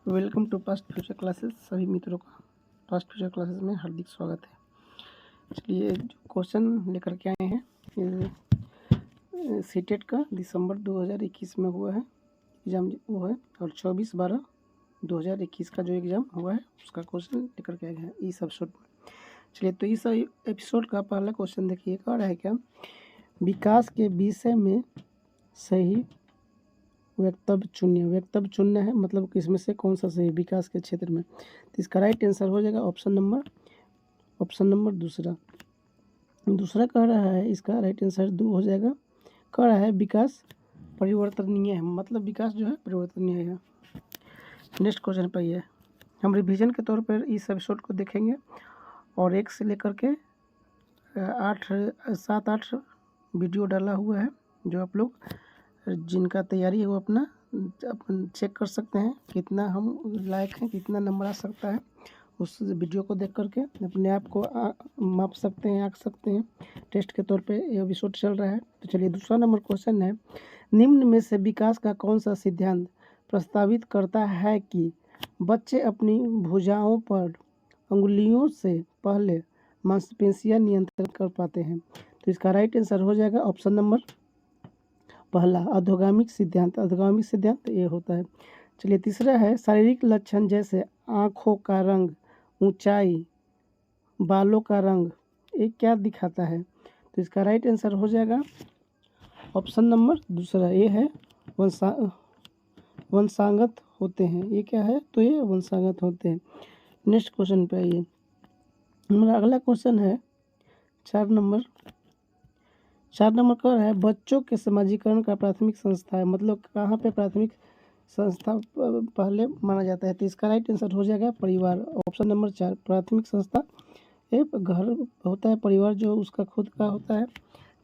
Welcome to past future classes. सभी मित्रों का पास्ट फ्यूचर क्लासेस में हार्दिक स्वागत है। चलिए जो क्वेश्चन लेकर के आए हैं ये सीटेट का दिसंबर 2021 में हुआ है एग्ज़ाम वो है, और 24/12/2021 का जो एग्ज़ाम हुआ है उसका क्वेश्चन लेकर के आए हैं इस एपिसोड में। चलिए तो इस एपिसोड का पहला क्वेश्चन देखिए, कह रहा है क्या, विकास के विषय में सही वक्तव्य चुनिए। वक्तव्य चुनना है मतलब किसमें से कौन सा सही विकास के क्षेत्र में। तो इसका राइट आंसर हो जाएगा ऑप्शन नंबर दूसरा कह रहा है, इसका राइट आंसर 2 हो जाएगा। कह रहा है विकास परिवर्तनीय है, मतलब विकास जो है परिवर्तनीय है। नेक्स्ट क्वेश्चन पर ये हम रिवीजन के तौर पर इस एपिसोड को देखेंगे और 1 से लेकर के 7-8 वीडियो डाला हुआ है जो आप लोग जिनका तैयारी है वो अपना चेक कर सकते हैं कितना हम लायक हैं, कितना नंबर आ सकता है। उस वीडियो को देख करके अपने आप को माप सकते हैं, आंक सकते हैं। टेस्ट के तौर पे ये एपिसोड चल रहा है। तो चलिए दूसरा नंबर क्वेश्चन है, निम्न में से विकास का कौन सा सिद्धांत प्रस्तावित करता है कि बच्चे अपनी भुजाओं पर अंगुलियों से पहले मांसपेशियां नियंत्रण कर पाते हैं। तो इसका राइट आंसर हो जाएगा ऑप्शन नंबर पहला अधोगामिक सिद्धांत ये होता है। चलिए तीसरा है, शारीरिक लक्षण जैसे आँखों का रंग, ऊंचाई, बालों का रंग ये क्या दिखाता है। तो इसका राइट आंसर हो जाएगा ऑप्शन नंबर दूसरा, ये है वंशागत होते हैं। ये क्या है, तो ये वंशागत होते हैं। नेक्स्ट क्वेश्चन पे आइए, हमारा अगला क्वेश्चन है 4 नंबर का है, बच्चों के समाजीकरण का प्राथमिक संस्था है, मतलब कहाँ पे प्राथमिक संस्था पहले माना जाता है। तो इसका राइट आंसर हो जाएगा परिवार, ऑप्शन नंबर 4। प्राथमिक संस्था एक घर होता है, परिवार जो उसका खुद का होता है।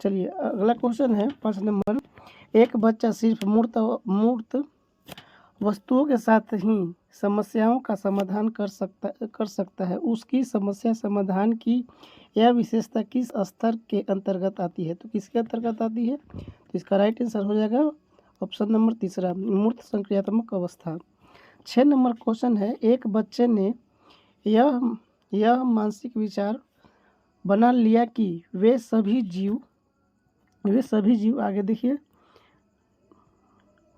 चलिए अगला क्वेश्चन है 5 नंबर, एक बच्चा सिर्फ मूर्त वस्तुओं के साथ ही समस्याओं का समाधान कर सकता है, उसकी समस्या समाधान की यह विशेषता किस स्तर के अंतर्गत आती है। तो किसके अंतर्गत आती है, तो इसका राइट आंसर हो जाएगा ऑप्शन नंबर तीसरा, मूर्त संक्रियात्मक अवस्था। 6 नंबर क्वेश्चन है, एक बच्चे ने यह मानसिक विचार बना लिया कि वे सभी जीव आगे देखिए,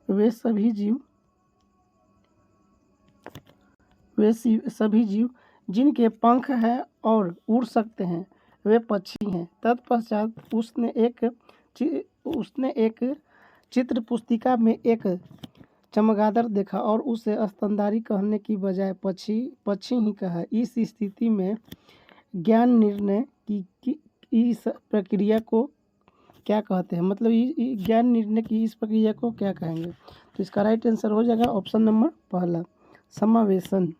वे सभी जीव जिनके पंख हैं और उड़ सकते हैं वे पक्षी हैं। तत्पश्चात उसने एक चित्र पुस्तिका में एक चमगादड़ देखा और उसे स्तनधारी कहने की बजाय पक्षी ही कहा। इस स्थिति में ज्ञान निर्णय की इस प्रक्रिया को क्या कहते हैं, मतलब ज्ञान निर्णय की इस प्रक्रिया को क्या कहेंगे। तो इसका राइट आंसर हो जाएगा ऑप्शन नंबर पहला, समावेशन।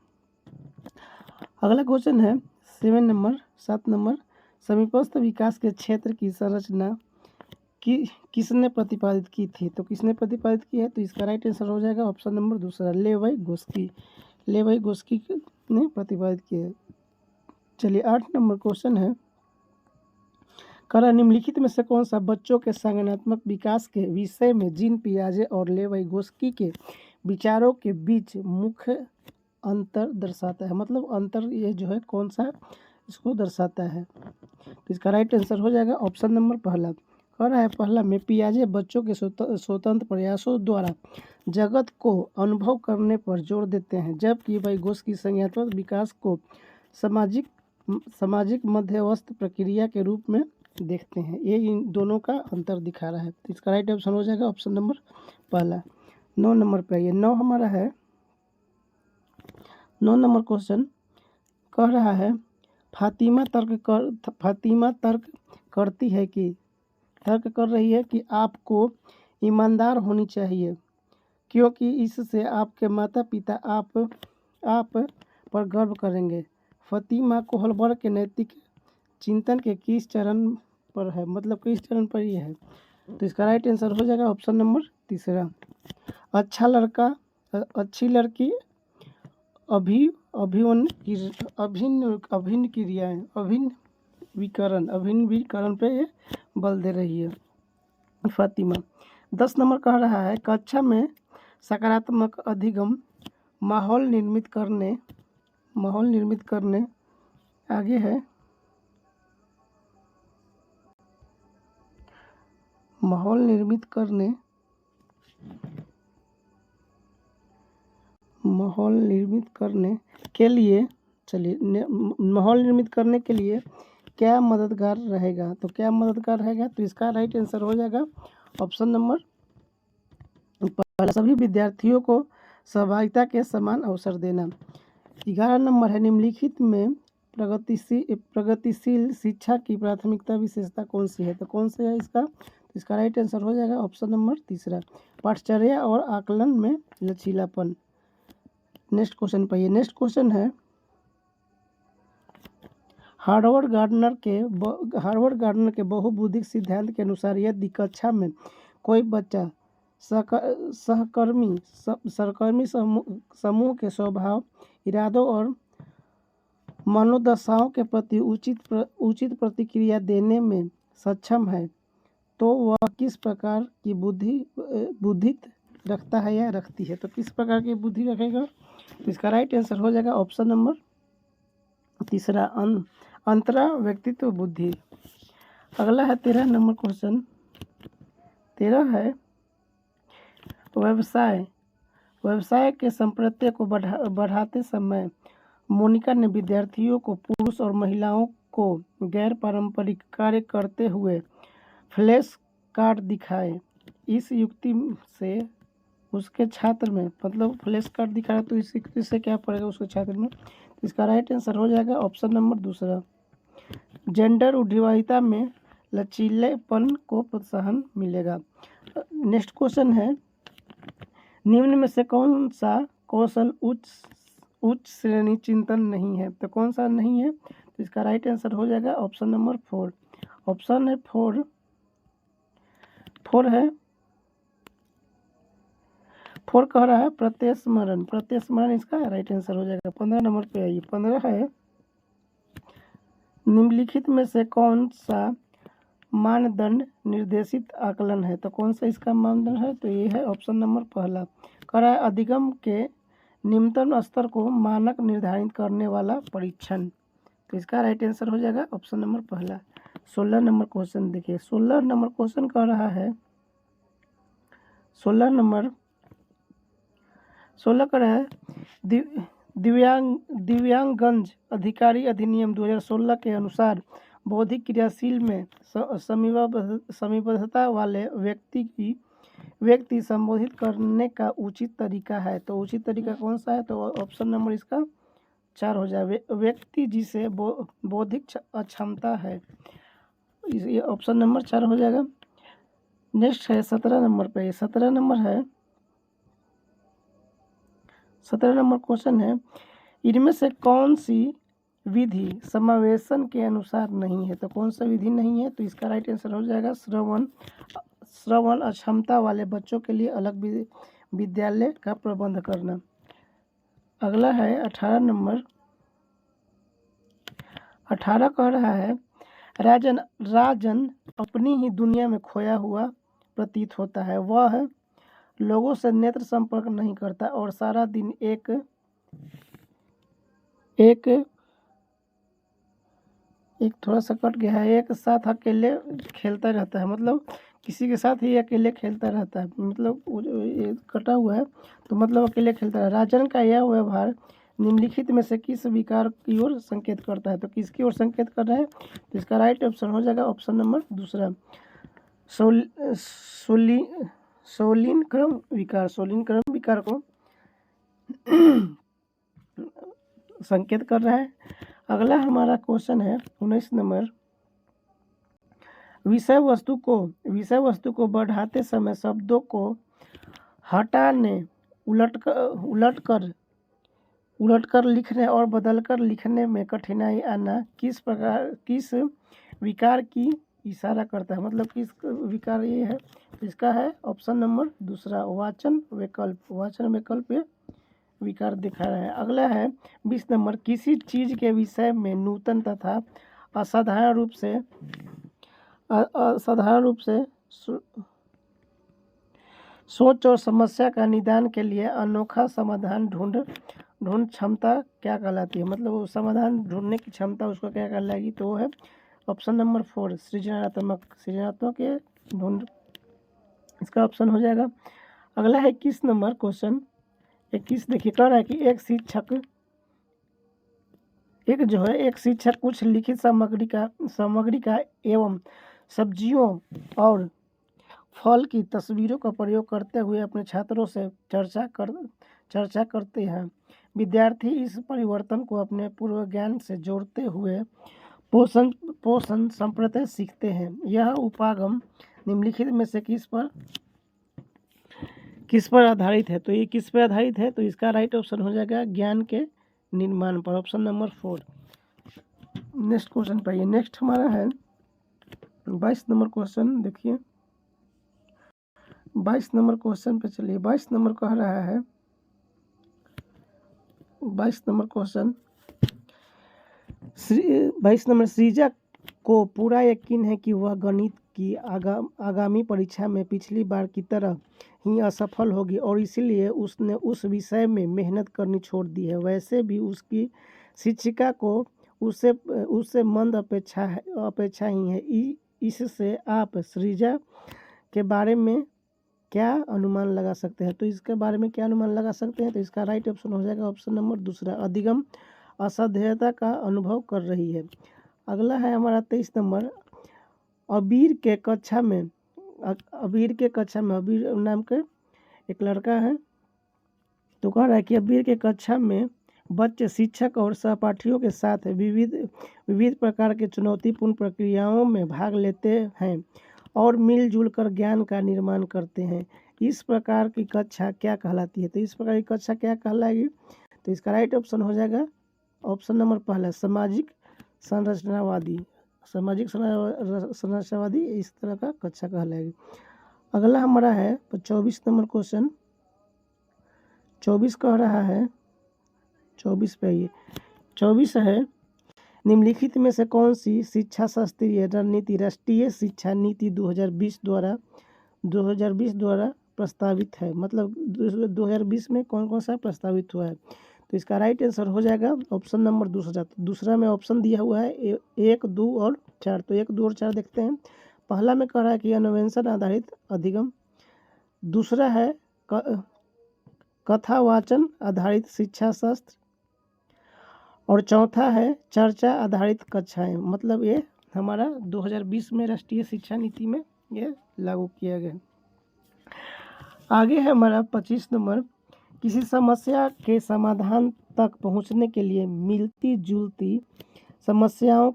अगला क्वेश्चन है 7 नंबर, समीपस्थ विकास के क्षेत्र की संरचना किसने प्रतिपादित की थी। तो किसने प्रतिपादित की है, तो इसका राइट आंसर हो जाएगा ऑप्शन नंबर दूसरा, लेवाई गोस्की ने प्रतिपादित की है। चलिए 8 नंबर क्वेश्चन है, निम्नलिखित में से कौन सा बच्चों के संज्ञानात्मक विकास के विषय में जीन पियाजे और लेवाइगोस्की के विचारों के बीच मुख्य अंतर दर्शाता है, मतलब अंतर ये जो है कौन सा इसको दर्शाता है। तो इसका राइट आंसर हो जाएगा ऑप्शन नंबर पहला। कह रहा है पहला में पियाजे बच्चों के स्वतंत्र प्रयासों द्वारा जगत को अनुभव करने पर जोर देते हैं, जबकि वाइगोस्की संज्ञानात्मक विकास को सामाजिक मध्यवस्थ प्रक्रिया के रूप में देखते हैं। ये इन दोनों का अंतर दिखा रहा है। तो इसका राइट ऑप्शन हो जाएगा ऑप्शन नंबर पहला। 9 नंबर पे आइए, 9 हमारा है 9 नंबर क्वेश्चन कह रहा है, फातिमा तर्क कर रही है कि आपको ईमानदार होनी चाहिए क्योंकि इससे आपके माता पिता आप पर गर्व करेंगे। फातिमा कोहलबर्ग के नैतिक चिंतन के किस चरण पर है, मतलब किस चरण पर ये है। तो इसका राइट आंसर हो जाएगा ऑप्शन नंबर तीसरा, अच्छा लड़का अच्छी लड़की अभिन्न विकरण पे ये बल दे रही है फातिमा। 10 नंबर कह रहा है, कक्षा में सकारात्मक अधिगम माहौल निर्मित करने आगे है माहौल निर्मित करने के लिए माहौल निर्मित करने के लिए क्या मददगार रहेगा? तो क्या मददगार रहेगा? तो इसका राइट आंसर हो जाएगा ऑप्शन नंबर पहला, सभी विद्यार्थियों को सहभागिता के समान अवसर देना। 11 नंबर है, निम्नलिखित में प्रगतिशील शिक्षा की प्राथमिकता विशेषता कौन सी है? तो कौन सा है इसका? तो इसका राइट आंसर हो जाएगा ऑप्शन नंबर तीसरा, पाठचर्या और आकलन में लचीलापन। नेक्स्ट क्वेश्चन पर, नेक्स्ट क्वेश्चन है, हार्वर्ड गार्डनर के बहुबुद्धिक सिद्धांत के अनुसार यदि कक्षा में कोई बच्चा सहकर्मी समूह के स्वभाव, इरादों और मनोदशाओं के प्रति उचित प्रतिक्रिया देने में सक्षम है तो वह किस प्रकार की बुद्धि रखता है या रखती है? तो किस प्रकार की बुद्धि रखेगा? तो इसका राइट आंसर हो जाएगा ऑप्शन नंबर तीसरा, अंतरा व्यक्तित्व बुद्धि। अगला है 13 नंबर क्वेश्चन। 13 है, व्यवसाय के संप्रत्यय को बढ़ाते समय मोनिका ने विद्यार्थियों को पुरुष और महिलाओं को गैर पारंपरिक कार्य करते हुए फ्लैश कार्ड दिखाए। इस युक्ति से उसके छात्र में, मतलब फ्लैश कार्ड दिखाया तो इस युक्ति से क्या पड़ेगा उसके छात्र में? तो इसका राइट आंसर हो जाएगा ऑप्शन नंबर दूसरा, जेंडर रूढ़िवादिता में लचीलेपन को प्रोत्साहन मिलेगा। नेक्स्ट क्वेश्चन है, निम्न में से कौन सा कौशल उच्च श्रेणी चिंतन नहीं है? तो कौन सा नहीं है? तो इसका राइट आंसर हो जाएगा ऑप्शन नंबर 4। ऑप्शन है 4 है 4 कह रहा है प्रत्यस्मरण इसका राइट आंसर हो जाएगा। 15 नंबर पे आइए। 15 है, निम्नलिखित में से कौन सा मानदंड निर्देशित आकलन है? तो कौन सा इसका मानदंड है? तो ये है ऑप्शन नंबर पहला, कह रहा है अधिगम के निम्नतम स्तर को मानक निर्धारित करने वाला परीक्षण। तो इसका राइट आंसर हो जाएगा ऑप्शन नंबर पहला। 16 नंबर क्वेश्चन देखिए, 16 नंबर क्वेश्चन कह रहा है, 16 कह रहा है दिव्यांगजन अधिकारी अधिनियम 2016 के अनुसार बौद्धिक क्रियाशील में समीबद्धता वाले व्यक्ति संबोधित करने का उचित तरीका है। तो उचित तरीका कौन सा है? तो ऑप्शन नंबर इसका 4 हो जाए, व्यक्ति जिसे बौद्धिक अक्षमता है, ये ऑप्शन नंबर 4 हो जाएगा। नेक्स्ट है 17 नंबर पे, 17 नंबर क्वेश्चन है, इनमें से कौन सी विधि समावेशन के अनुसार नहीं है? तो कौन सा विधि नहीं है? तो इसका राइट आंसर हो जाएगा श्रवण अक्षमता वाले बच्चों के लिए अलग विद्यालय का प्रबंध करना। अगला है 18 नंबर। 18 कह रहा है, राजन अपनी ही दुनिया में खोया हुआ प्रतीत होता है। वह लोगों से नेत्र संपर्क नहीं करता और सारा दिन एक थोड़ा सा कट गया है, एक साथ अकेले खेलता रहता है, मतलब किसी के साथ ही अकेले खेलता रहता है, मतलब ये कटा हुआ है तो मतलब अकेले खेलता है। राजन का यह व्यवहार निम्नलिखित में से किस विकार की ओर संकेत करता है? तो किसकी ओर संकेत कर रहा है? तो इसका राइट ऑप्शन हो जाएगा ऑप्शन नंबर दूसरा, सोलिन क्रम विकार को संकेत कर रहा है। अगला हमारा क्वेश्चन है 19 नंबर, विषय वस्तु को बढ़ाते समय शब्दों को हटाने, उलटकर लिखने और बदलकर लिखने में कठिनाई आना किस विकार की इशारा करता है? मतलब किस विकार ये है? इसका है ऑप्शन नंबर दूसरा, वाचन विकल्प ये विकार दिखा रहा है। अगला है 20 नंबर, किसी चीज के विषय में नूतन तथा असाधारण रूप से सोच और समस्या का निदान के लिए अनोखा समाधान ढूंढ क्षमता क्या कहलाती है? मतलब वो समाधान ढूंढने की क्षमता उसको क्या कहलाएगी? तो वो है ऑप्शन नंबर 4 सृजनात्मक के ढूंढ, इसका ऑप्शन हो जाएगा। अगला है 21 नंबर क्वेश्चन। 21 देखिए कह रहा है कि एक शिक्षक कुछ लिखित सामग्री का एवं सब्जियों और फल की तस्वीरों का प्रयोग करते हुए अपने छात्रों से चर्चा करते हैं। विद्यार्थी इस परिवर्तन को अपने पूर्व ज्ञान से जोड़ते हुए पोषण संप्रदाय सीखते हैं। यह उपागम निम्नलिखित में से किस पर आधारित है? तो ये किस पर आधारित है? तो इसका राइट ऑप्शन हो जाएगा ज्ञान के निर्माण पर, ऑप्शन नंबर 4। नेक्स्ट क्वेश्चन पर आइए। नेक्स्ट हमारा है 22 नंबर क्वेश्चन। देखिए 22 नंबर क्वेश्चन पे चलिए। 22 नंबर कह रहा है 22 नंबर क्वेश्चन 22 नंबर सृजा को पूरा यकीन है कि वह गणित की आगामी परीक्षा में पिछली बार की तरह ही असफल होगी और इसीलिए उसने उस विषय में मेहनत करनी छोड़ दी है। वैसे भी उसकी शिक्षिका को उससे मंद अपेक्षा ही है। इससे आप सृजा के बारे में क्या अनुमान लगा सकते हैं? तो इसके बारे में क्या अनुमान लगा सकते हैं? तो इसका राइट ऑप्शन हो जाएगा ऑप्शन नंबर 2 अधिगम असाध्यता का अनुभव कर रही है। अगला है हमारा 23 नंबर। अबीर के कक्षा में अबीर नाम के एक लड़का है। तो कह रहा है कि अबीर के कक्षा में बच्चे शिक्षक और सहपाठियों के साथ विविध प्रकार के चुनौतीपूर्ण प्रक्रियाओं में भाग लेते हैं और मिलजुल कर ज्ञान का निर्माण करते हैं। इस प्रकार की कक्षा क्या कहलाती है? तो इस प्रकार की कक्षा क्या कहलाएगी? तो इसका राइट ऑप्शन हो जाएगा ऑप्शन नंबर 1 सामाजिक संरचनावादी इस तरह का कक्षा कहलाएगी। अगला हमारा है 24 नंबर क्वेश्चन। 24 कह रहा है 24 पे ये 24 है निम्नलिखित में से कौन सी शिक्षा शास्त्रीय रणनीति राष्ट्रीय शिक्षा नीति 2020 द्वारा प्रस्तावित है? मतलब 2020 में कौन कौन सा प्रस्तावित हुआ है? तो इसका राइट आंसर हो जाएगा ऑप्शन नंबर 2। दूसरा में ऑप्शन दिया हुआ है 1, 2 और 4। तो 1, 2 और 4 देखते हैं। पहला में कह रहा है कि अन्वेषण आधारित अधिगम, दूसरा है कथावाचन आधारित शिक्षा शास्त्र और चौथा है चर्चा आधारित कक्षाएं। मतलब ये हमारा 2020 में राष्ट्रीय शिक्षा नीति में ये लागू किया गया। आगे है हमारा 25 नंबर। किसी समस्या के समाधान तक पहुंचने के लिए मिलती जुलती समस्याओं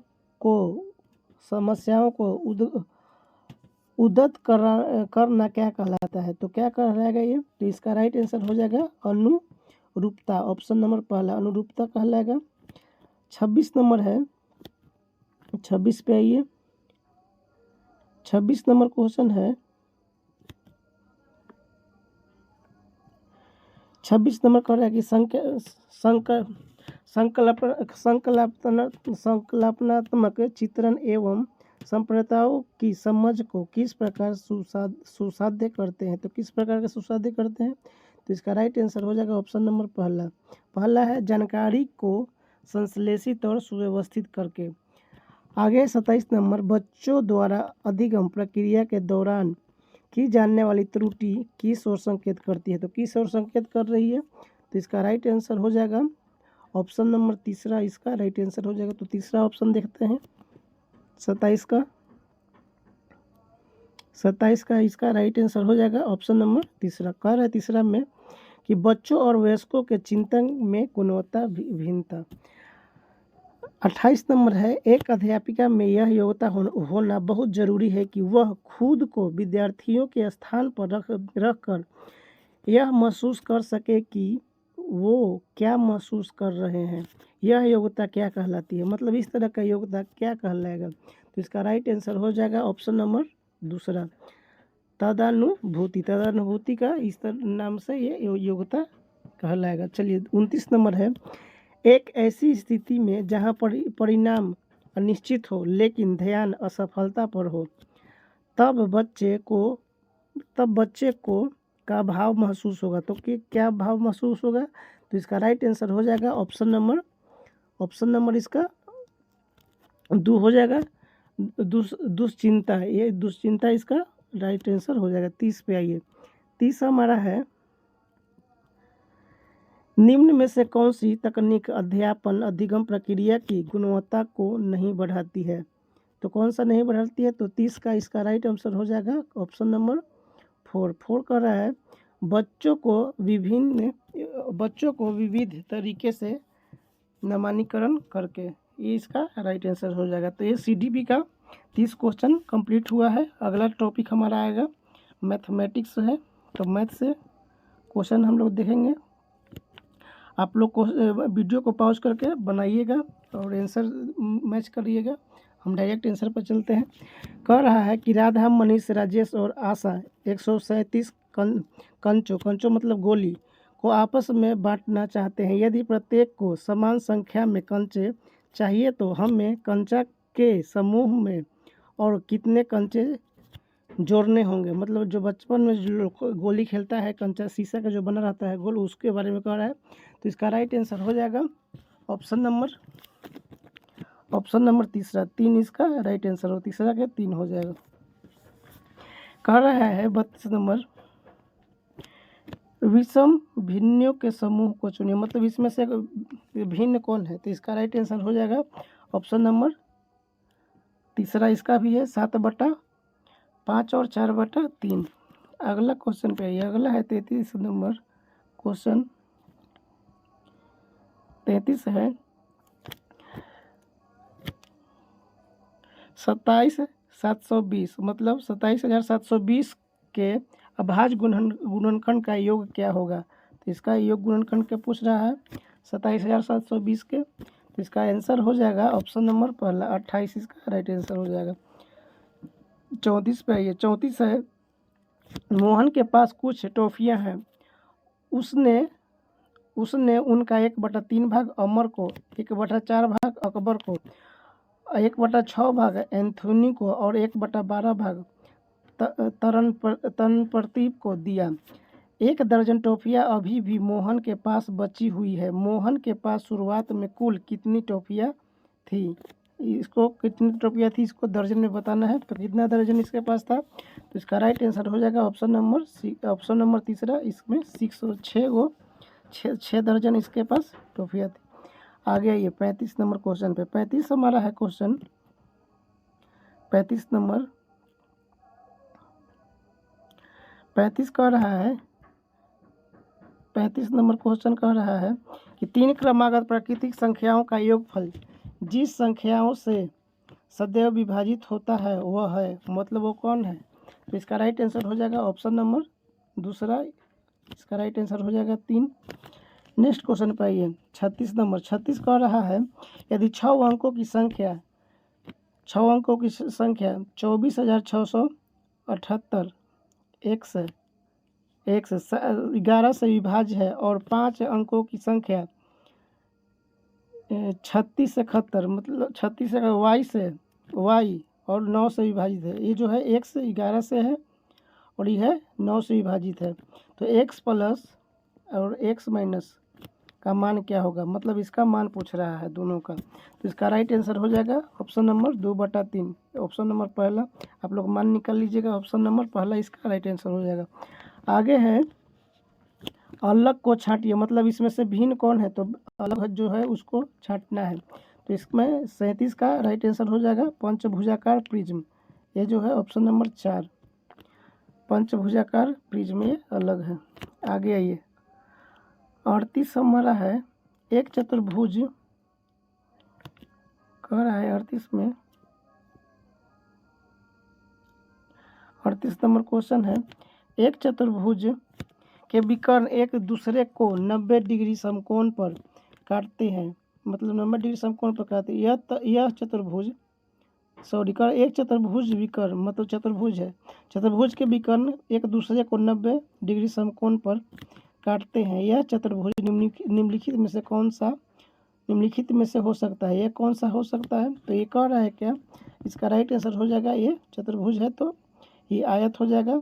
को उद्धत करना क्या कहलाता है? तो क्या कहलाएगा ये? तो इसका राइट आंसर हो जाएगा अनुरूपता, ऑप्शन नंबर 1 अनुरूपता कहलाएगा। 26 नंबर है। 26 पे आइए। 26 नंबर क्वेश्चन है 26 नंबर कह रहा है कि संकल्पनात्मक चित्रण एवं संप्रदायों की समझ को किस प्रकार सुसाध्य करते हैं? तो किस प्रकार के सुसाध्य करते हैं? तो इसका राइट आंसर हो जाएगा ऑप्शन नंबर 1। पहला है जानकारी को संश्लेषित और सुव्यवस्थित करके। आगे 27 नंबर बच्चों द्वारा अधिगम प्रक्रिया के दौरान की जानने वाली त्रुटि किस ओर संकेत करती है? तो किस ओर संकेत कर रही है? तो इसका राइट आंसर हो जाएगा ऑप्शन नंबर 3 इसका राइट आंसर हो जाएगा। तो तीसरा ऑप्शन देखते हैं 27 का इसका राइट आंसर हो जाएगा ऑप्शन नंबर 3। कह रहा है तीसरा में कि बच्चों और वयस्कों के चिंतन में गुणवत्ता भिन्नता। 28 नंबर है एक अध्यापिका में यह योग्यता होना बहुत जरूरी है कि वह खुद को विद्यार्थियों के स्थान पर रख कर यह महसूस कर सके कि वो क्या महसूस कर रहे हैं। यह योग्यता क्या कहलाती है? मतलब इस तरह का योग्यता क्या कहलाएगा? तो इसका राइट आंसर हो जाएगा ऑप्शन नंबर 2 तदानुभूति का इस नाम से ये योग्यता कहलाएगा। चलिए 29 नंबर है एक ऐसी स्थिति में जहां परिणाम अनिश्चित हो लेकिन ध्यान असफलता पर हो तब बच्चे को का भाव महसूस होगा। तो क्या भाव महसूस होगा? तो इसका राइट आंसर हो जाएगा ऑप्शन नंबर इसका दो हो जाएगा, दुश्चिंता। ये दुश्चिंता इसका राइट आंसर हो जाएगा। 30 पे आइए। 30 हमारा है, निम्न में से कौन सी तकनीक अध्यापन अधिगम प्रक्रिया की गुणवत्ता को नहीं बढ़ाती है? तो कौन सा नहीं बढ़ाती है? तो 30 का इसका राइट आंसर हो जाएगा ऑप्शन नंबर 4 कर रहा है, बच्चों को विविध तरीके से नामांकन करके। ये इसका राइट आंसर हो जाएगा। तो ये CDP का 30 क्वेश्चन कंप्लीट हुआ है। अगला टॉपिक हमारा आएगा मैथमेटिक्स है। तो मैथ से क्वेश्चन हम लोग देखेंगे। आप लोग को वीडियो को पॉज करके बनाइएगा और आंसर मैच करिएगा। हम डायरेक्ट आंसर पर चलते हैं। कह रहा है कि राधा, मनीष, राजेश और आशा 137 कंचों मतलब गोली को आपस में बांटना चाहते हैं। यदि प्रत्येक को समान संख्या में कंचे चाहिए तो हमें कंचा के समूह में और कितने कंचे जोड़ने होंगे। मतलब जो बचपन में जो गोली खेलता है, कंचा शीशा का जो बना रहता है गोल, उसके बारे में कह रहा है। तो इसका राइट आंसर हो जाएगा ऑप्शन नंबर तीसरा। 3 इसका राइट आंसर हो, तीसरा के 3 हो जाएगा। कह रहा है 32 नंबर, विषम भिन्नों के समूह को चुनिए। मतलब इसमें से भिन्न कौन है? तो इसका राइट आंसर हो जाएगा ऑप्शन नंबर तीसरा। इसका भी है 7/5 और 4/3। अगला क्वेश्चन पे आइए। अगला है 33 नंबर क्वेश्चन। 33 है 27,720 मतलब 27,720 के अभाज्य गुणनखंड का योग क्या होगा? तो इसका योग गुणनखंड के पूछ रहा है 27,720 के। तो इसका आंसर हो जाएगा ऑप्शन नंबर पहला 28। इसका राइट आंसर हो जाएगा। 34 पे आइए। 34 है, मोहन के पास कुछ टॉफियाँ हैं। उसने उनका 1/3 भाग अमर को, 1/4 भाग अकबर को, 1/6 भाग एंथोनी को और 1/12 भाग तरणप्रदीप को दिया। 1 दर्जन टॉफियाँ अभी भी मोहन के पास बची हुई है। मोहन के पास शुरुआत में कुल कितनी टॉफियाँ थी? इसको कितनी टॉफियाँ थी इसको दर्जन में बताना है। तो कितना दर्जन इसके पास था? तो इसका राइट आंसर हो जाएगा ऑप्शन नंबर तीसरा। इसमें 6 दर्जन इसके पास टॉफियाँ थी। आगे आइए 35 नंबर क्वेश्चन पे। 35 हमारा है क्वेश्चन। 35 नंबर 35 कह रहा है 35 नंबर क्वेश्चन कह रहा है कि 3 क्रमागत प्राकृतिक संख्याओं का योगफल जिस संख्याओं से सदैव विभाजित होता है वह है, मतलब वो कौन है? तो इसका राइट आंसर हो जाएगा ऑप्शन नंबर दूसरा। इसका राइट आंसर हो जाएगा 3। नेक्स्ट क्वेश्चन पे आइए। 36 नंबर 36 कह रहा है यदि 6 अंकों की संख्या 24,678 एक से 11 से विभाज्य है और 5 अंकों की संख्या 36 से 71 मतलब 36 से y और 9 से विभाजित है। ये जो है 1 से 11 से है और ये है 9 से विभाजित है। तो x प्लस और x माइनस का मान क्या होगा? मतलब इसका मान पूछ रहा है दोनों का। तो इसका राइट आंसर हो जाएगा ऑप्शन नंबर 2/3। ऑप्शन नंबर पहला आप लोग मान निकाल लीजिएगा। ऑप्शन नंबर पहला इसका राइट आंसर हो जाएगा। आगे है अलग को छांटिए। मतलब इसमें से भिन्न कौन है? तो अलग जो है उसको छांटना है। तो इसमें 37 का राइट आंसर हो जाएगा पंचभुजाकार प्रिज्म। ये जो है ऑप्शन नंबर 4 पंचभुजाकार प्रिज्म ये अलग है। आगे आइए 38 हमारा है एक चतुर्भुज कह रहा है 38 में 38 नंबर क्वेश्चन है एक चतुर्भुज के विकर्ण एक दूसरे को 90 डिग्री समकोण पर काटते हैं। मतलब 90 डिग्री समकोण पर काटते हैं। यह चतुर्भुज एक चतुर्भुज विकर्ण मतलब चतुर्भुज है। चतुर्भुज के विकर्ण एक दूसरे को 90 डिग्री समकोण पर काटते हैं। यह चतुर्भुज निम्नलिखित में से हो सकता है। यह कौन सा हो सकता है? तो ये कह रहा है क्या? इसका राइट आंसर हो जाएगा ये चतुर्भुज है तो ये आयत हो जाएगा।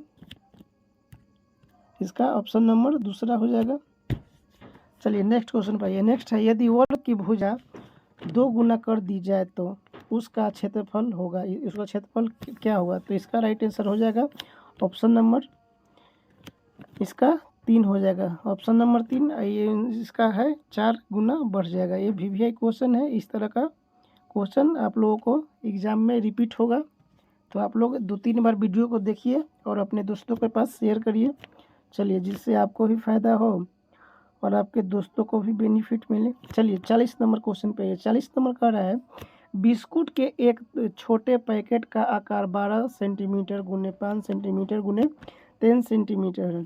इसका ऑप्शन नंबर दूसरा हो जाएगा। चलिए नेक्स्ट क्वेश्चन पर आइए। नेक्स्ट है, यदि वर्ग की भुजा 2 गुना कर दी जाए तो उसका क्षेत्रफल होगा, उसका क्षेत्रफल क्या होगा? तो इसका राइट आंसर हो जाएगा ऑप्शन नंबर इसका 3 हो जाएगा। ऑप्शन नंबर 3 ये इसका है 4 गुना बढ़ जाएगा। ये VVI क्वेश्चन है। इस तरह का क्वेश्चन आप लोगों को एग्ज़ाम में रिपीट होगा, तो आप लोग 2-3 बार वीडियो को देखिए और अपने दोस्तों के पास शेयर करिए। चलिए, जिससे आपको भी फ़ायदा हो और आपके दोस्तों को भी बेनिफिट मिले। चलिए 40 नंबर क्वेश्चन पे है। 40 नंबर कह रहा है, बिस्कुट के एक छोटे पैकेट का आकार 12 सेंटीमीटर गुने 5 सेंटीमीटर गुने 10 सेंटीमीटर है।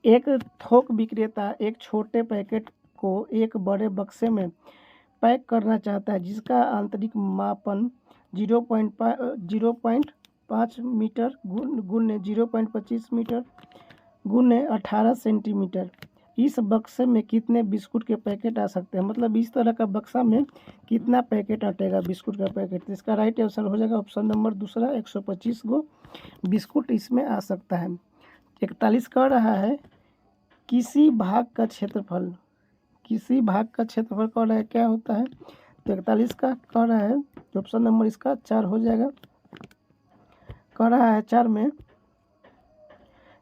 एक थोक विक्रेता एक छोटे पैकेट को एक बड़े बक्से में पैक करना चाहता है, जिसका आंतरिक मापन 0.5 मीटर गुने 0.25 मीटर गुने 18 सेंटीमीटर। इस बक्से में कितने बिस्कुट के पैकेट आ सकते हैं? मतलब इस तरह का बक्सा में कितना पैकेट अटेगा बिस्कुट का पैकेट? तो इसका राइट आंसर हो जाएगा ऑप्शन नंबर दूसरा, 125 गो बिस्कुट इसमें आ सकता है। 41 कह रहा है, किसी भाग का क्षेत्रफल कह रहा है क्या होता है? तो 41 का कह रहा है ऑप्शन नंबर इसका 4 हो जाएगा। कह रहा है 4 में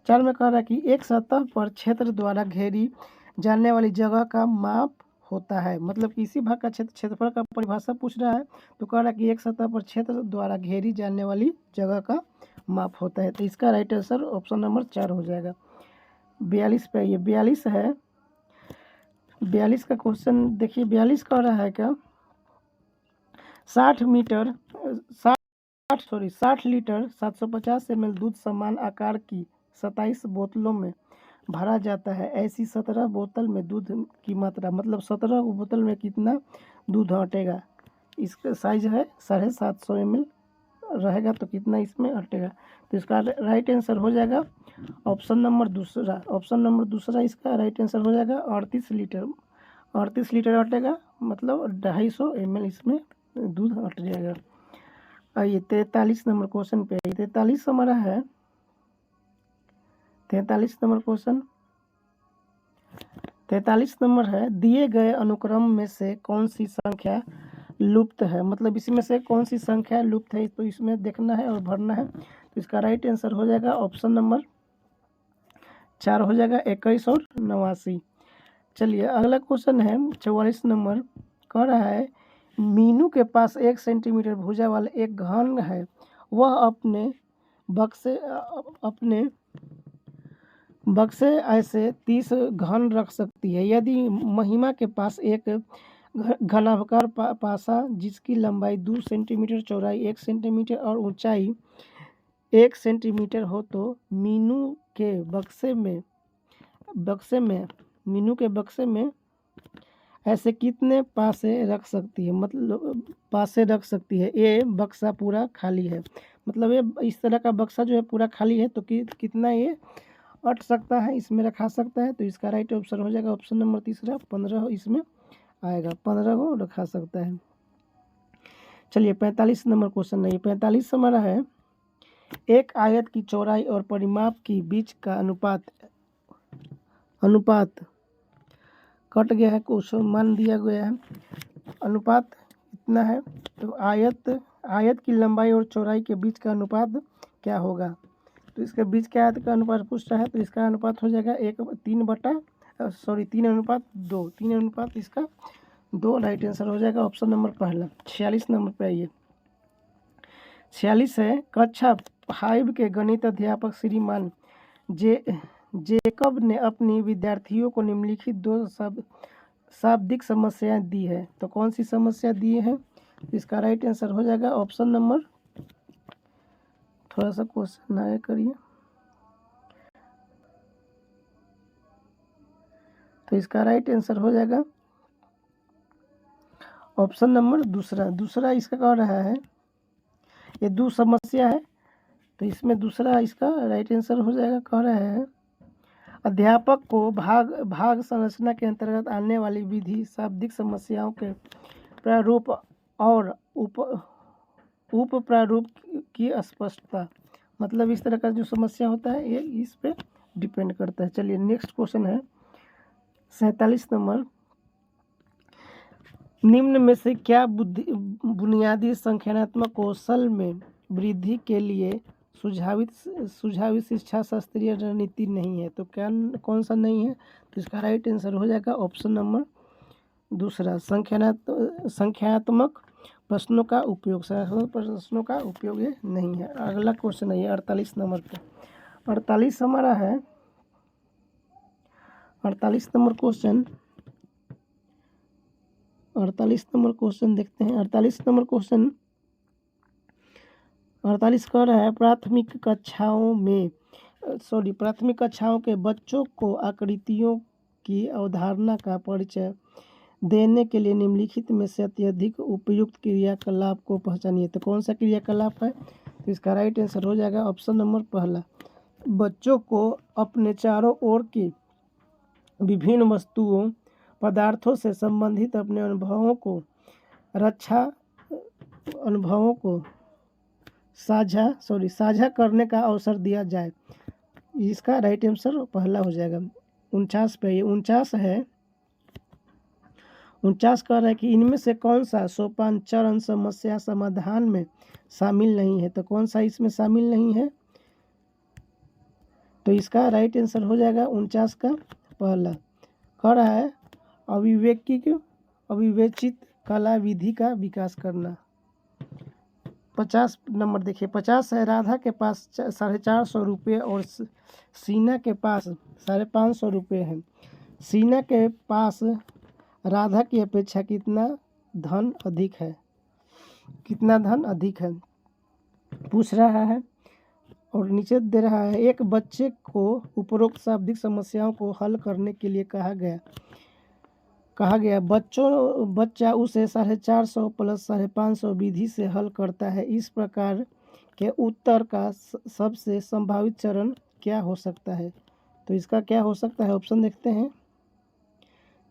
कह रहा है कि एक सतह पर क्षेत्र द्वारा घेरी जाने वाली जगह का माप होता है। मतलब किसी भाग का क्षेत्रफल का परिभाषा पूछ रहा है, तो कह रहा है कि एक सतह पर क्षेत्र द्वारा घेरी जाने वाली जगह का माप होता है। तो इसका राइट आंसर ऑप्शन नंबर 4 हो जाएगा। 42 पे ये 42 है। 42 का क्वेश्चन देखिए। 42 कह रहा है क्या, 60 लीटर 750 ml दूध समान आकार की 27 बोतलों में भरा जाता है। ऐसी 17 बोतल में दूध की मात्रा, मतलब 17 बोतल में कितना दूध हटेगा? इसका साइज है 750 ml रहेगा, तो कितना इसमें हटेगा? तो इसका राइट आंसर हो जाएगा ऑप्शन नंबर दूसरा इसका राइट आंसर हो जाएगा 38 लीटर हटेगा, मतलब 250 ml इसमें दूध हट जाएगा। आइए 43 नंबर क्वेश्चन पे। 43 हमारा है 43 नंबर क्वेश्चन। 43 नंबर है, दिए गए अनुक्रम में से कौन सी संख्या लुप्त है? मतलब इसमें से कौन सी संख्या लुप्त है, तो इसमें देखना है और भरना है। तो इसका राइट आंसर हो जाएगा ऑप्शन नंबर 4 हो जाएगा, 21 और 89। चलिए अगला क्वेश्चन है 44 नंबर। कह रहा है, मीनू के पास 1 सेंटीमीटर भुजा वाला एक घन है। वह अपने बक्से ऐसे 30 घन रख सकती है। यदि महिमा के पास एक घनाकार पासा जिसकी लंबाई 2 सेंटीमीटर, चौड़ाई 1 सेंटीमीटर और ऊंचाई 1 सेंटीमीटर हो, तो मीनू के बक्से में ऐसे कितने पासे रख सकती है? मतलब पासे रख सकती है। ये बक्सा पूरा खाली है, मतलब ये इस तरह का बक्सा जो है पूरा खाली है, तो कितना ये अट सकता है, इसमें रखा सकता है? तो इसका राइट ऑप्शन हो जाएगा ऑप्शन नंबर तीसरा, 15 इसमें आएगा, 15 को रखा सकता है। चलिए 45 नंबर क्वेश्चन है। 45 हमारा है, एक आयत की चौड़ाई और परिमाप की बीच का अनुपात कट गया है, क्वेश्चन मान दिया गया है। अनुपात इतना है, तो आयत की लंबाई और चौड़ाई के बीच का अनुपात क्या होगा? तो इसके बीच के आयत का अनुपात पूछ रहा है, तो इसका अनुपात हो जाएगा 3:2। 3 अनुपात इसका 2 राइट आंसर हो जाएगा ऑप्शन नंबर पहला। 46 नंबर पे आइए। 46 है, कक्षा 5 के गणित अध्यापक श्रीमान जेकब ने अपनी विद्यार्थियों को निम्नलिखित 2 शाब्दिक समस्याएं दी है। तो कौन सी समस्या दी है? इसका राइट आंसर हो जाएगा ऑप्शन नंबर, थोड़ा सा क्वेश्चन आया करिए। तो इसका राइट आंसर हो जाएगा ऑप्शन नंबर दूसरा इसका कह रहा है, ये 2 समस्या है, तो इसमें दूसरा इसका राइट आंसर हो जाएगा। कह रहा है, अध्यापक को भाग संरचना के अंतर्गत आने वाली विधि शाब्दिक समस्याओं के प्रारूप और उप प्रारूप की स्पष्टता, मतलब इस तरह का जो समस्या होता है ये इस पे डिपेंड करता है। चलिए नेक्स्ट क्वेश्चन है 47 नंबर। निम्न में से क्या बुनियादी संख्यात्मक कौशल में वृद्धि के लिए सुझावित शिक्षा शास्त्रीय रणनीति नहीं है? तो क्या कौन सा नहीं है? तो इसका राइट आंसर हो जाएगा ऑप्शन नंबर दूसरा, संख्यात्मक प्रश्नों का उपयोग ये नहीं है। अगला क्वेश्चन है 48 नंबर पे। 48 हमारा है 48 नंबर क्वेश्चन। 48 नंबर क्वेश्चन देखते हैं। 48 नंबर क्वेश्चन 48 कह रहा है प्राथमिक कक्षाओं के बच्चों को आकृतियों की अवधारणा का परिचय देने के लिए निम्नलिखित में से अत्यधिक उपयुक्त क्रियाकलाप को पहचानिए। तो कौन सा क्रियाकलाप है? तो इसका राइट आंसर हो जाएगा ऑप्शन नंबर पहला, बच्चों को अपने चारों ओर की विभिन्न वस्तुओं पदार्थों से संबंधित अपने अनुभवों को साझा करने का अवसर दिया जाए। इसका राइट आंसर पहला हो जाएगा। 49 पे ये 49 है। 49 कह रहा है कि इनमें से कौन सा सोपान चरण समस्या समाधान में शामिल नहीं है? तो कौन सा इसमें शामिल नहीं है? तो इसका राइट आंसर हो जाएगा 49 का पहला। कह रहा है अविवेचित कला विधि का विकास करना। 50 नंबर देखिए। 50 है राधा के पास 450 रुपये और सीना के पास 550 रुपये हैं। सीना के पास राधा की अपेक्षा कितना धन अधिक है पूछ रहा है और नीचे दे रहा है एक बच्चे को उपरोक्त शाब्दिक समस्याओं को हल करने के लिए कहा गया बच्चा उसे 450 प्लस 550 विधि से हल करता है। इस प्रकार के उत्तर का सबसे संभावित चरण क्या हो सकता है? तो इसका क्या हो सकता है? ऑप्शन देखते हैं।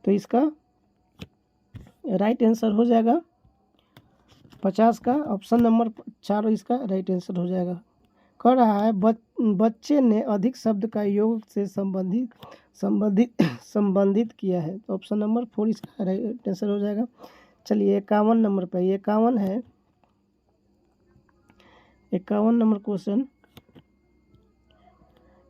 तो इसका राइट आंसर हो जाएगा 50 का ऑप्शन नंबर 4 इसका राइट आंसर हो जाएगा। कह रहा है बच्चे ने अधिक शब्द का योग से संबंधित किया है। तो ऑप्शन नंबर 4 इसका राइट आंसर हो जाएगा। चलिए 51 नंबर पे 51 है। 51 नंबर क्वेश्चन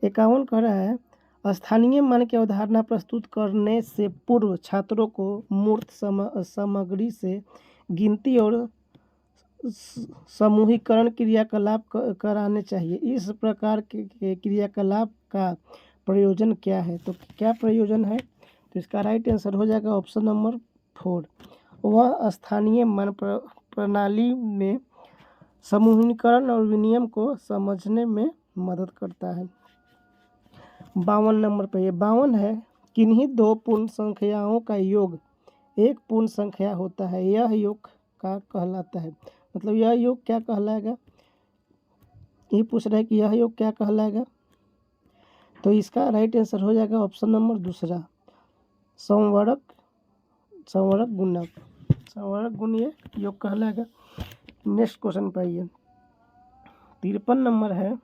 51 कह रहा है स्थानीय मन की अवधारणा प्रस्तुत करने से पूर्व छात्रों को मूर्त सामग्री से गिनती और समूहीकरण क्रियाकलाप कराने चाहिए। इस प्रकार के क्रियाकलाप का प्रयोजन क्या है? तो क्या प्रयोजन है? तो इसका राइट आंसर हो जाएगा ऑप्शन नंबर 4। वह स्थानीय मन प्रणाली में समूहीकरण और विनिमय को समझने में मदद करता है। 52 नंबर पर 52 है किन्हीं दो पूर्ण संख्याओं का योग एक पूर्ण संख्या होता है, यह योग का कहलाता है। मतलब यह योग क्या कहलाएगा? ये पूछ रहा है कि यह योग क्या कहलाएगा? तो इसका राइट आंसर हो जाएगा ऑप्शन नंबर दूसरा, समवर्ग गुण ये योग कहलाएगा। नेक्स्ट क्वेश्चन पे आइए। 53 नंबर है।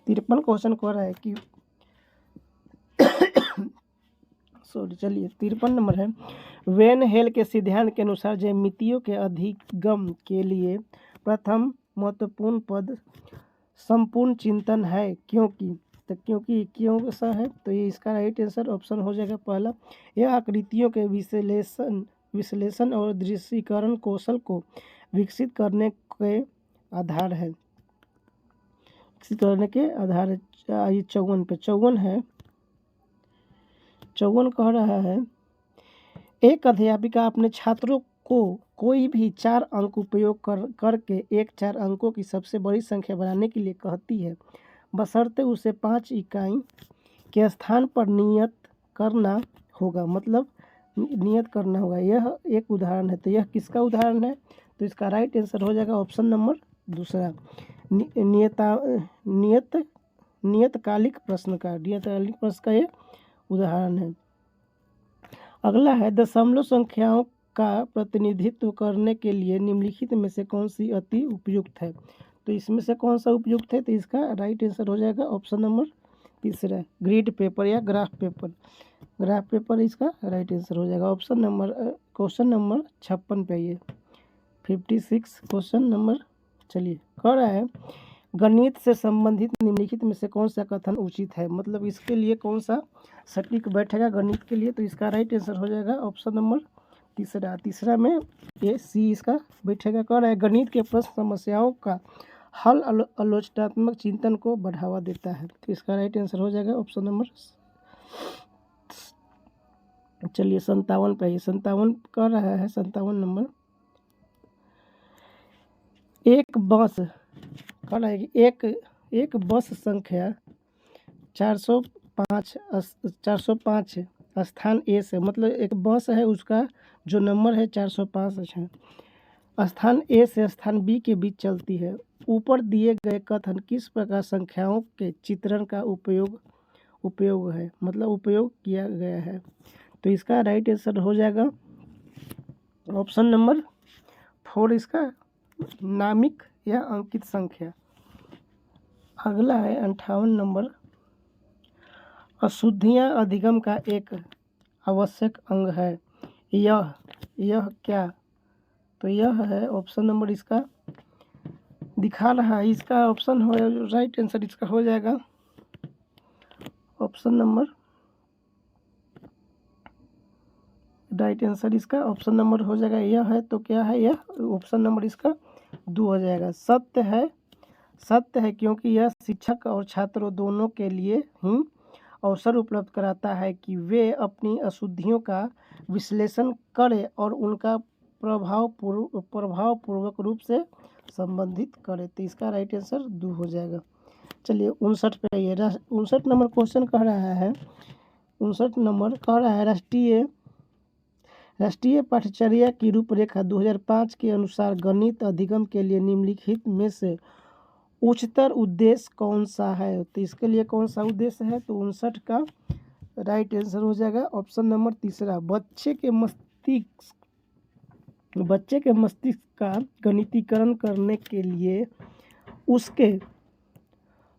53 क्वेश्चन कह रहा है कि चलिए 53 नंबर है वेन हेल के सिद्धांत के अनुसार ज्यामितियों के अधिगम के लिए प्रथम महत्वपूर्ण पद संपूर्ण चिंतन है। क्यों सा है? तो ये इसका राइट आंसर ऑप्शन हो जाएगा पहला, यह आकृतियों के विश्लेषण और दृश्यीकरण कौशल को विकसित करने के आधार है। 54 पे 54 है। 54 कह रहा है एक अध्यापिका अपने छात्रों को कोई भी 4 अंक उपयोग करके एक 4 अंकों की सबसे बड़ी संख्या बनाने के लिए कहती है, बशर्ते उसे 5 इकाई के स्थान पर नियत करना होगा। मतलब नियत करना होगा। यह एक उदाहरण है। तो यह किसका उदाहरण है? तो इसका राइट आंसर हो जाएगा ऑप्शन नंबर दूसरा, नियतकालिक प्रश्न का ये उदाहरण है। अगला है दशमलव संख्याओं का प्रतिनिधित्व करने के लिए निम्नलिखित में से कौन सी अति उपयुक्त है? तो इसमें से कौन सा उपयुक्त है? तो इसका राइट आंसर हो जाएगा ऑप्शन नंबर तीसरा, ग्रिड पेपर या ग्राफ पेपर। ग्राफ पेपर इसका राइट आंसर हो जाएगा। ऑप्शन नंबर क्वेश्चन नंबर 56 पे आइए, 56 क्वेश्चन नंबर। चलिए कह रहा है गणित से संबंधित निम्नलिखित में से कौन सा कथन उचित है, मतलब इसके लिए कौन सा सटीक बैठेगा गणित के लिए? तो इसका राइट आंसर हो जाएगा ऑप्शन नंबर तीसरा। तीसरा में ये सी इसका बैठेगा। कह रहा है गणित के प्रश्न समस्याओं का हल आलोचनात्मक चिंतन को बढ़ावा देता है। तो इसका राइट आंसर हो जाएगा ऑप्शन नंबर। चलिए 57 पे, 57 कर रहा है 57 नंबर। एक बस कह रहा है कि एक बस संख्या 405 स्थान ए से, मतलब एक बस है उसका जो नंबर है 405 है, स्थान ए से स्थान बी के बीच चलती है। ऊपर दिए गए कथन किस प्रकार संख्याओं के चित्रण का उपयोग है, मतलब उपयोग किया गया है? तो इसका राइट आंसर हो जाएगा ऑप्शन नंबर 4, इसका नामिक या अंकित संख्या। अगला है 58 नंबर। अशुद्धियाँ अधिगम का एक आवश्यक अंग है, यह क्या? तो यह है ऑप्शन नंबर इसका दिखा रहा है, इसका ऑप्शन हो राइट आंसर इसका हो जाएगा ऑप्शन नंबर, राइट आंसर इसका ऑप्शन नंबर हो जाएगा यह है। तो क्या है यह? ऑप्शन नंबर इसका 2 हो जाएगा। सत्य है क्योंकि यह शिक्षक और छात्रों दोनों के लिए ही अवसर उपलब्ध कराता है कि वे अपनी अशुद्धियों का विश्लेषण करें और उनका प्रभावपूर्वक रूप से संबंधित करें। तो इसका राइट आंसर 2 हो जाएगा। चलिए 59 पे आइए। 59 नंबर क्वेश्चन कह रहा है, 59 नंबर कह रहा है राष्ट्रीय पाठ्यचर्या की रूपरेखा 2005 के अनुसार गणित अधिगम के लिए निम्नलिखित में से उच्चतर उद्देश्य कौन सा है? तो इसके लिए कौन सा उद्देश्य है? तो 59 का राइट आंसर हो जाएगा ऑप्शन नंबर तीसरा, बच्चे के मस्तिष्क का गणितीकरण करने के लिए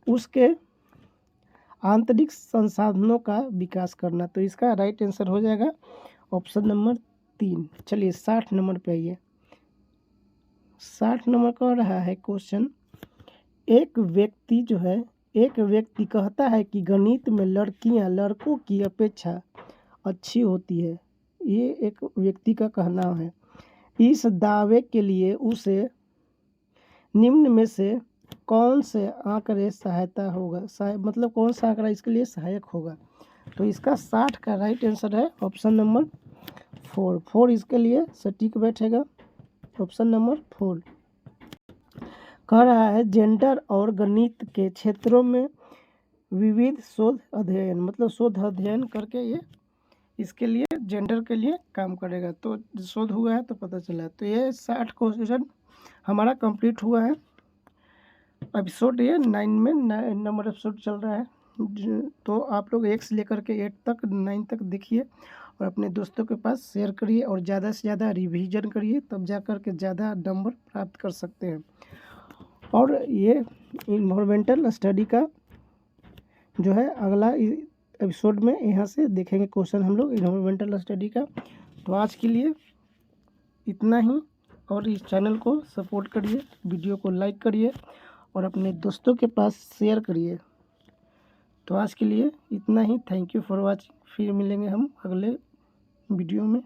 उसके आंतरिक संसाधनों का विकास करना। तो इसका राइट आंसर हो जाएगा ऑप्शन नंबर 3। चलिए 60 नंबर पे आइए। 60 नंबर कह रहा है क्वेश्चन, एक व्यक्ति कहता है कि गणित में लड़कियां लड़कों की अपेक्षा अच्छी होती है। ये एक व्यक्ति का कहना है। इस दावे के लिए उसे निम्न में से कौन से आंकड़े सहायता होगा, मतलब कौन सा आंकड़ा इसके लिए सहायक होगा? तो इसका 60 का राइट आंसर है ऑप्शन नंबर 4 इसके लिए सटीक बैठेगा ऑप्शन नंबर 4। कह रहा है जेंडर और गणित के क्षेत्रों में विविध शोध अध्ययन, मतलब शोध अध्ययन करके ये इसके लिए जेंडर के लिए काम करेगा। तो शोध हुआ है तो पता चला। तो ये 60 क्वेश्चन हमारा कंप्लीट हुआ है। एपिसोड ये 9 में नंबर एपिसोड चल रहा है। तो आप लोग 1 से लेकर के 8 तक 9 तक देखिए और अपने दोस्तों के पास शेयर करिए और ज़्यादा से ज़्यादा रिवीजन करिए, तब जा कर के ज़्यादा नंबर प्राप्त कर सकते हैं। और ये इन्वायरमेंटल स्टडी का जो है अगला एपिसोड में यहाँ से देखेंगे क्वेश्चन हम लोग इन्वायरमेंटल स्टडी का। तो आज के लिए इतना ही, और इस चैनल को सपोर्ट करिए, वीडियो को लाइक करिए और अपने दोस्तों के पास शेयर करिए। तो आज के लिए इतना ही। Thank you for watching. फिर मिलेंगे हम अगले वीडियो में।